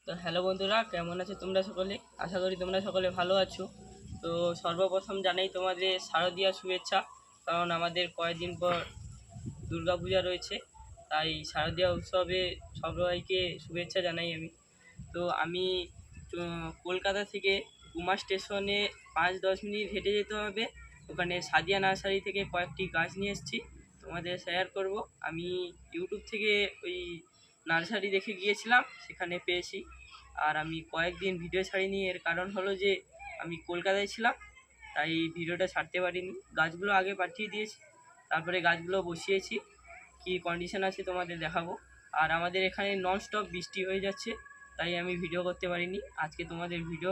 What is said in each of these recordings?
তো হ্যালো বন্ধুরা, কেমন আছো তোমরা সকলে? আশা করি তোমরা সকলে ভালো আছো। তো সর্বপ্রথম জানাই তোমাদের শারদীয়া শুভেচ্ছা, কারণ আমাদের কয়েকদিন পর দুর্গাপূজা রয়েছে। তাই শারদীয়া উৎসবে সবাইকে শুভেচ্ছা জানাই আমি। তো আমি কলকাতা থেকে গুমা স্টেশনে 5-10 মিনিট হেঁটে যেতে হবে। ওখানে সাদিয়া নার্সারি থেকে কয়েকটি গাছ নিয়ে এসেছি, তোমাদের শেয়ার করব। আমি ইউটিউব থেকে ওই নার্সারি দেখে গিয়েছিলাম, সেখানে পেয়েছি। আর আমি কয়েকদিন ভিডিও ছাড়িনি, এর কারণ হলো যে আমি কলকাতায় ছিলাম, তাই ভিডিওটা ছাড়তে পারিনি। গাছগুলো আগে পাঠিয়ে দিয়েছি, তারপরে গাছগুলো বসিয়েছি। কি কন্ডিশন আছে তোমাদের দেখাবো। আর আমাদের এখানে ননস্টপ বৃষ্টি হয়ে যাচ্ছে, তাই আমি ভিডিও করতে পারিনি। আজকে তোমাদের ভিডিও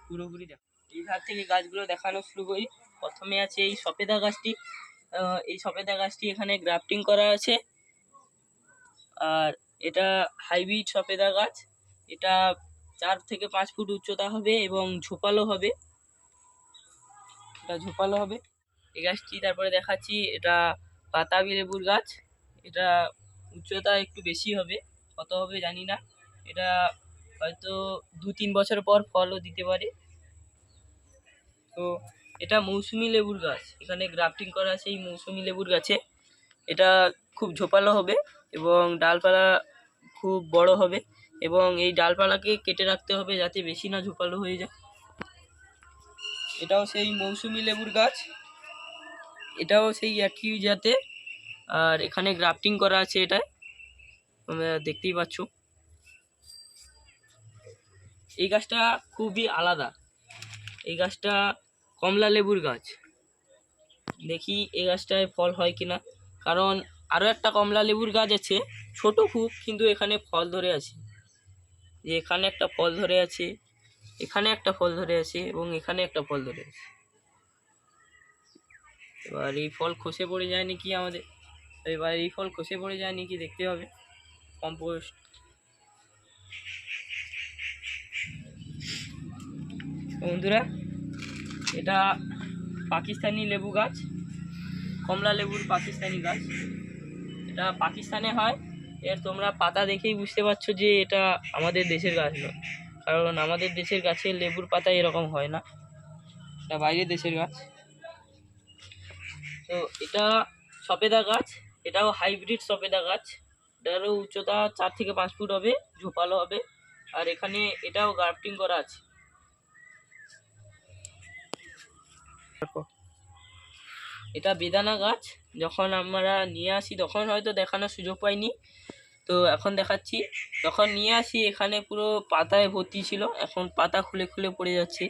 পুরোপুরি দেখো। এই ধার থেকে গাছগুলো দেখানো শুরু করি। প্রথমে আছে এই সফেদা গাছটি। এই সফেদা গাছটি এখানে গ্রাফটিং করা আছে। আর এটা হাইব্রিড সফেদা গাছ। এটা 4 থেকে 5 ফুট উচ্চতা হবে এবং ঝোপালো হবে। এই গাছটি তারপরে দেখাচ্ছি, এটা পাতাবি লেবুর গাছ। এটা উচ্চতা একটু বেশি হবে, কত হবে জানি না। এটা হয়তো 2-3 বছর পর ফলও দিতে পারে। তো এটা মৌসুমি লেবুর গাছ, এখানে গ্রাফটিং করা আছে এই মৌসুমি লেবুর গাছে। এটা খুব ঝোপালো হবে এবং ডালপালা খুব বড় হবে, এবং এই ডালপালাকে কেটে রাখতে হবে যাতে বেশি না ঝোপালো হয়ে যায়। এটাও সেই মৌসুমি লেবুর গাছ, এটাও সেই একই জাতে। আর এখানে গ্রাফটিং করা আছে, এটায় তোমরা দেখতেই পাচ্ছ। এই গাছটা খুবই আলাদা। এই গাছটা কমলা লেবুর গাছ। দেখি এই গাছটায় ফল হয় কিনা, কারণ আরও একটা কমলা লেবুর গাছ আছে, ছোট খুব, কিন্তু এখানে ফল ধরে আছে। যে এখানে একটা ফল ধরে আছে, এখানে একটা ফল ধরে আছে, এবং এখানে একটা ফল ধরে আছে। এবার এই ফল খসে পড়ে যায় নাকি দেখতে হবে। কম্পোস্ট। বন্ধুরা, এটা পাকিস্তানি লেবু গাছ, কমলা লেবুর পাকিস্তানি গাছ। এটা পাকিস্তানে হয়। এর তোমরা পাতা দেখেই বুঝতে পারছো যে এটা আমাদের দেশের গাছ নয়, কারণ আমাদের দেশের গাছের লেবুর পাতা এরকম হয় না, এটা বাইরের দেশের গাছ। তো এটা সফেদা গাছ, এটাও হাইব্রিড সফেদা গাছ। এটারও উচ্চতা 4 থেকে 5 ফুট হবে, ঝোপালো হবে। আর এখানে এটাও গ্রাফটিং করা আছে। এটা বেদানা গাছ। যখন আমরা নিয়ে আসি তখন হয়তো দেখানোর সুযোগ পাইনি, তো এখন দেখাচ্ছি। যখন নিয়ে আসি এখানে পুরো পাতায় ভর্তি ছিল, এখন পাতা খুলে খুলে পড়ে যাচ্ছে।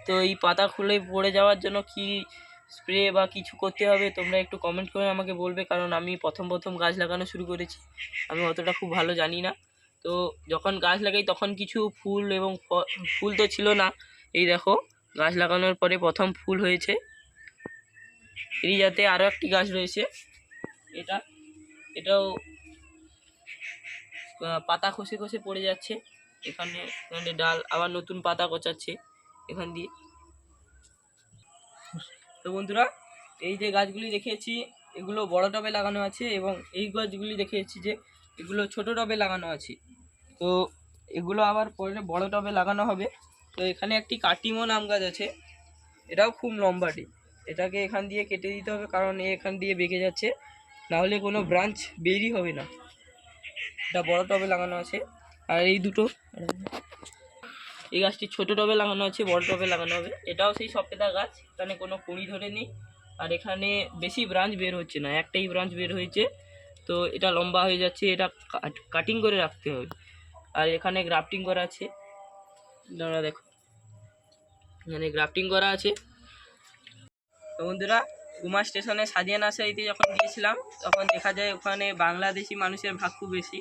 তো এই পাতা খুলে পড়ে যাওয়ার জন্য কি স্প্রে বা কিছু করতে হবে, তোমরা একটু কমেন্ট করে আমাকে বলবে, কারণ আমি প্রথম গাছ লাগানো শুরু করেছি, আমি অতটা খুব ভালো জানি না। তো যখন গাছ লাগাই তখন কিছু ফুল এবং ফুল তো ছিল না। এই দেখো, গাছ লাগানোর পরে প্রথম ফুল হয়েছে। এই যাতে আরও একটি গাছ রয়েছে, এটাও পাতা খসে খসে পড়ে যাচ্ছে। এখানে ডাল আবার নতুন পাতা গজাচ্ছে এখান দিয়ে। তো বন্ধুরা, এই যে গাছগুলি দেখিয়েছি এগুলো বড় টবে লাগানো আছে, এবং এই গাছগুলি দেখিয়েছি যে এগুলো ছোট টবে লাগানো আছে। তো এগুলো আবার পরে বড় টবে লাগানো হবে। তো এখানে একটি কাটিমো আম গাছ আছে, এটাও খুব লম্বাটি। এটাকে এখান দিয়ে কেটে দিতে হবে, কারণ এখান দিয়ে বেঁকে যাচ্ছে, নাহলে কোনো ব্রাঞ্চ বেরই হবে না। এটা বড় টবে লাগানো আছে। আর এই গাছটি ছোট টবে লাগানো আছে, বড় টবে লাগানো হবে। এটাও সেই সফেদা গাছ, এখানে কোনো কুঁড়ি ধরে নেই, আর এখানে বেশি ব্রাঞ্চ বের হচ্ছে না, একটাই ব্রাঞ্চ বের হয়েছে। তো এটা লম্বা হয়ে যাচ্ছে, এটা কাটিং করে রাখতে হবে। আর এখানে গ্রাফটিং করা আছে, তোমরা দেখো এখানে গ্রাফটিং করা আছে। তো বন্ধুরা, গুমা স্টেশনে সাদিয়া নার্সারিতে যখন গিয়েছিলাম তখন দেখা যায় ওখানে বাংলাদেশি মানুষের ভাগ খুব বেশি।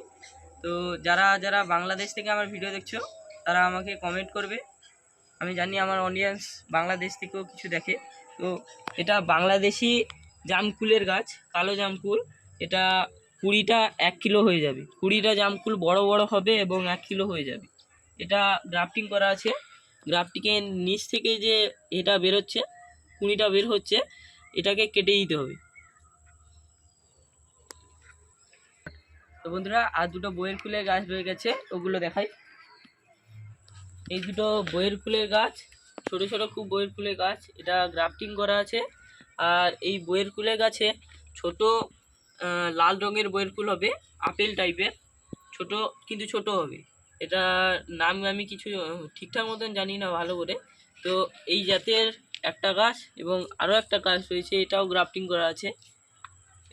তো যারা যারা বাংলাদেশ থেকে আমার ভিডিও দেখছো তারা আমাকে কমেন্ট করবে। আমি জানি আমার অডিয়েন্স বাংলাদেশ থেকেও কিছু দেখে। তো এটা বাংলাদেশি জামকুলের গাছ, কালো জামকুল। এটা 20টা 1 কিলো হয়ে যাবে। 20টা জামকুল বড় বড় হবে এবং 1 কিলো হয়ে যাবে। এটা গ্রাফটিং করা আছে। গ্রাফটিংয়ের নিচ থেকে যে এটা বেরোচ্ছে, কুঁড়িটা বের হচ্ছে, এটাকে কেটে দিতে হবে। তো বন্ধুরা, আর দুটো বইয়ের ফুলের গাছ রয়ে গেছে, ওগুলো দেখাই। এই দুটো বইয়ের ফুলের গাছ, ছোট ছোট খুব বইয়ের ফুলের গাছ, এটা গ্রাফটিং করা আছে। আর এই বইয়ের ফুলের গাছে ছোট লাল রঙের বইয়ের ফুল হবে, আপেল টাইপের, ছোট কিন্তু ছোট হবে। এটা নাম আমি কিছু ঠিকঠাক মতন জানি না ভালো করে। তো এই জাতের একটা গাছ এবং আরও একটা গাছ রয়েছে, এটাও গ্রাফটিং করা আছে।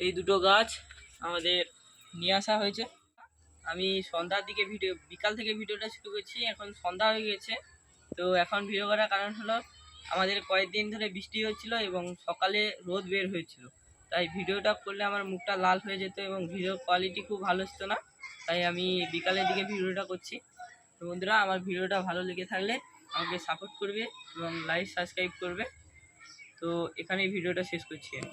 এই দুটো গাছ আমাদের নিয়ে আসা হয়েছে। আমি সন্ধ্যার দিকে বিকাল থেকে ভিডিওটা শুরু করছি, এখন সন্ধ্যা হয়ে গেছে। তো এখন ভিডিও করার কারণ হলো আমাদের কয়েকদিন ধরে বৃষ্টি হচ্ছিল এবং সকালে রোদ বের হয়েছিল, তাই ভিডিওটা করলে আমার মুখটা লাল হয়ে যেত এবং ভিডিও কোয়ালিটি খুব ভালো ছিল না, তাই আমি বিকালের দিকে ভিডিওটা করছি। তো বন্ধুরা, আমার ভিডিওটা ভালো লেগে থাকলে আমাকে সাপোর্ট করবে এবং লাইক সাবস্ক্রাইব করবে। তো এখানেই ভিডিওটা শেষ করছি আমি।